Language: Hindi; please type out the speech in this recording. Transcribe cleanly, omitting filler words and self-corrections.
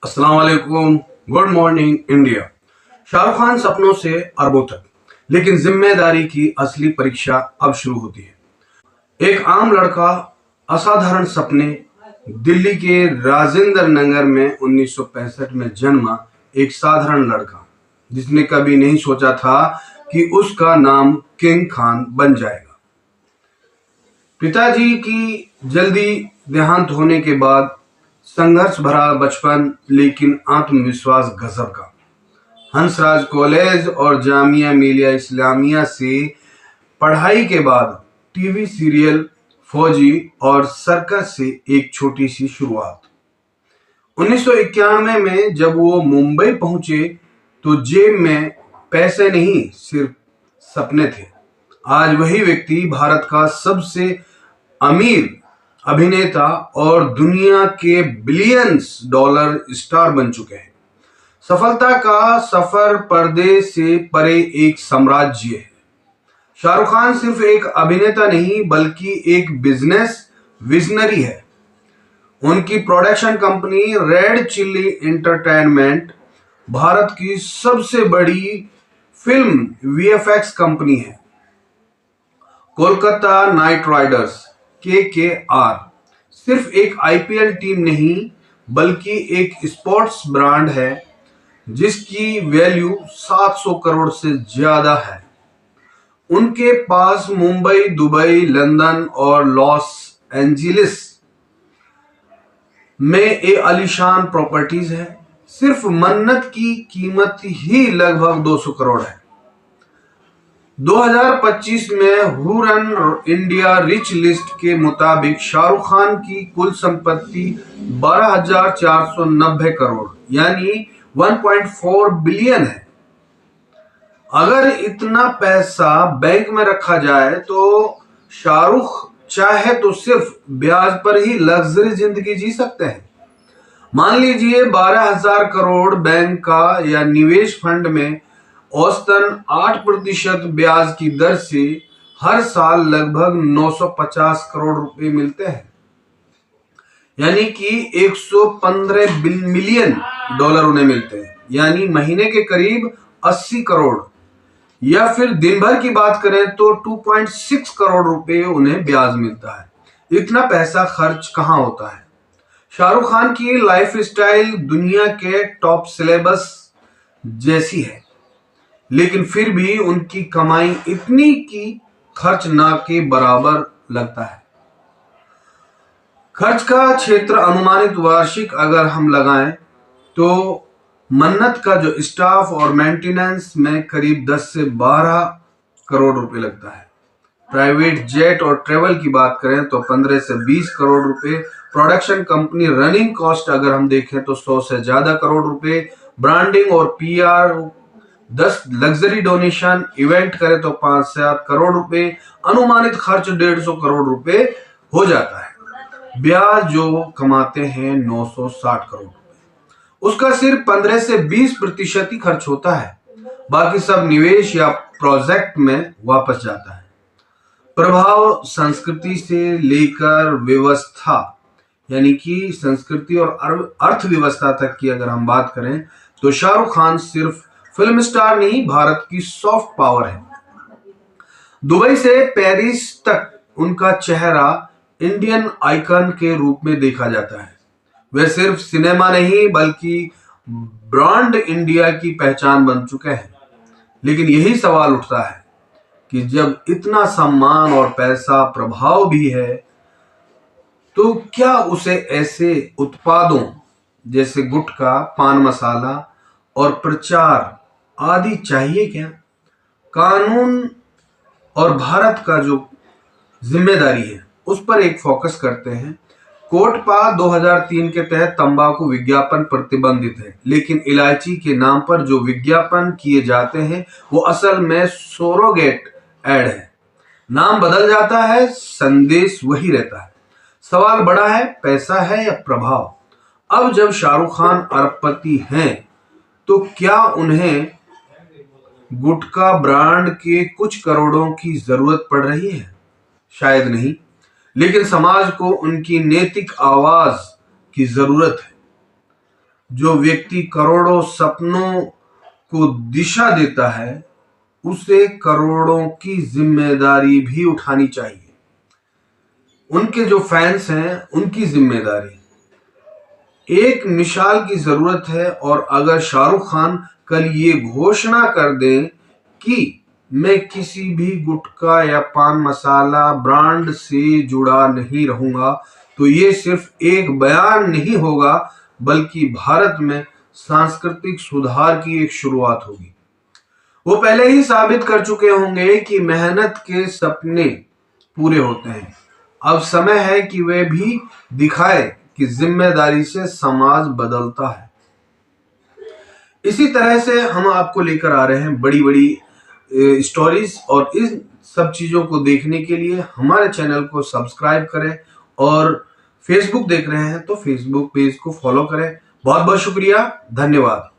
अस्सलाम वालेकुम, good morning India. Shahrukh Khan सपनों से अरबों तक, लेकिन जिम्मेदारी की असली परीक्षा अब शुरू होती है। एक आम लड़का, असाधारण सपने। दिल्ली के राजेंद्र नगर में 1965 में जन्मा एक साधारण लड़का, जिसने कभी नहीं सोचा था कि उसका नाम किंग खान बन जाएगा। पिताजी की जल्दी देहांत होने के बाद संघर्ष भरा बचपन, लेकिन आत्मविश्वास गजब का। हंसराज कॉलेज और जामिया मिलिया इस्लामिया से पढ़ाई के बाद टीवी सीरियल, फौजी और सर्कस से एक छोटी सी शुरुआत। 1991 में जब वो मुंबई पहुंचे तो जेब में पैसे नहीं, सिर्फ सपने थे। आज वही व्यक्ति भारत का सबसे अमीर अभिनेता और दुनिया के बिलियंस डॉलर स्टार बन चुके हैं। सफलता का सफर पर्दे से परे एक साम्राज्य है। शाहरुख खान सिर्फ एक अभिनेता नहीं, बल्कि एक बिजनेस विजनरी है। उनकी production company red chilli entertainment Bharat की सबसे बड़ी फिल्म वीएफएक्स कंपनी है। कोलकाता नाइट राइडर्स केकेआर सिर्फ एक आईपीएल टीम नहीं, बल्कि एक स्पोर्ट्स ब्रांड है जिसकी वैल्यू 700 करोड़ से ज्यादा है। उनके पास मुंबई, दुबई, लंदन और लॉस एंजिलिस में आलीशान प्रॉपर्टीज है। सिर्फ मन्नत की कीमत ही लगभग 200 करोड़ है। 2025 में हुरन इंडिया रिच लिस्ट के मुताबिक शाहरुख खान की कुल संपत्ति 12,490 करोड़ यानी 1.4 बिलियन है। अगर इतना पैसा बैंक में रखा जाए तो शाहरुख चाहे तो सिर्फ ब्याज पर ही लग्जरी जिंदगी जी सकते हैं। मान लीजिए 12,000 करोड़ बैंक का या निवेश फंड में औसतन 8% ब्याज की दर से हर साल लगभग 950 करोड़ रुपए मिलते हैं, यानी कि 115 मिलियन डॉलर उन्हें मिलते हैं, यानी महीने के करीब 80 करोड़। या फिर दिन भर की बात करें तो 2.6 करोड़ रुपए उन्हें ब्याज मिलता है। इतना पैसा खर्च कहां होता है? शाहरुख खान की लाइफस्टाइल दुनिया के टॉप सिलेबस जैसी है, लेकिन फिर भी उनकी कमाई इतनी की खर्च ना के बराबर लगता है। खर्च का क्षेत्र अनुमानित वार्षिक अगर हम लगाएं तो मन्नत का जो स्टाफ और मेंटेनेंस में करीब 10 से 12 करोड़ रुपए लगता है। प्राइवेट जेट और ट्रेवल की बात करें तो 15 से 20 करोड़ रुपए। प्रोडक्शन कंपनी रनिंग कॉस्ट अगर हम देखें तो 100 से ज्यादा करोड़ रुपए। ब्रांडिंग और पीआर 10। लग्जरी डोनेशन इवेंट करें तो 5 से 7 करोड़ रुपए। अनुमानित खर्च 150 करोड़ रुपए हो जाता है। ब्याज जो कमाते हैं 960 करोड़ रुपए, उसका सिर्फ 15 से 20% ही खर्च होता है। बाकी सब निवेश या प्रोजेक्ट में वापस जाता है। प्रभाव संस्कृति से लेकर व्यवस्था, यानी कि संस्कृति और अर्थव्यवस्था तक की अगर हम बात करें तो शाहरुख खान सिर्फ फिल्म स्टार नहीं, भारत की सॉफ्ट पावर है। दुबई से पेरिस तक उनका चेहरा इंडियन आइकन के रूप में देखा जाता है। वे सिर्फ सिनेमा नहीं, बल्कि ब्रांड इंडिया की पहचान बन चुके हैं। लेकिन यही सवाल उठता है कि जब इतना सम्मान और पैसा, प्रभाव भी है, तो क्या उसे ऐसे उत्पादों जैसे गुटखा, पान मसाला और प्रचार आदि चाहिए क्या? कानून और भारत का जो जिम्मेदारी है उस पर एक फोकस करते हैं। कोटपा 2003 के तहत तंबाकू विज्ञापन प्रतिबंधित है, लेकिन इलायची के नाम पर जो विज्ञापन किए जाते हैं वो असल में सरोगेट एड है। नाम बदल जाता है, संदेश वही रहता है। सवाल बड़ा है, पैसा है या प्रभाव? अब जब शाहरुख खान अरबपति हैं तो क्या उन्हें गुटखा ब्रांड के कुछ करोड़ों की जरूरत पड़ रही है? शायद नहीं, लेकिन समाज को उनकी नैतिक आवाज की जरूरत है। जो व्यक्ति करोड़ों सपनों को दिशा देता है उसे करोड़ों की जिम्मेदारी भी उठानी चाहिए। उनके जो फैंस हैं उनकी जिम्मेदारी। एक मिसाल की जरूरत है, और अगर शाहरुख खान कल ये घोषणा कर दें कि मैं किसी भी गुटखा या पान मसाला ब्रांड से जुड़ा नहीं रहूंगा, तो ये सिर्फ एक बयान नहीं होगा बल्कि भारत में सांस्कृतिक सुधार की एक शुरुआत होगी। वो पहले ही साबित कर चुके होंगे कि मेहनत के सपने पूरे होते हैं। अब समय है कि वे भी दिखाए कि जिम्मेदारी से समाज बदलता है। इसी तरह से हम आपको लेकर आ रहे हैं बड़ी बड़ी स्टोरीज, और इन सब चीजों को देखने के लिए हमारे चैनल को सब्सक्राइब करें, और फेसबुक देख रहे हैं तो फेसबुक पेज को फॉलो करें। बहुत बहुत शुक्रिया, धन्यवाद।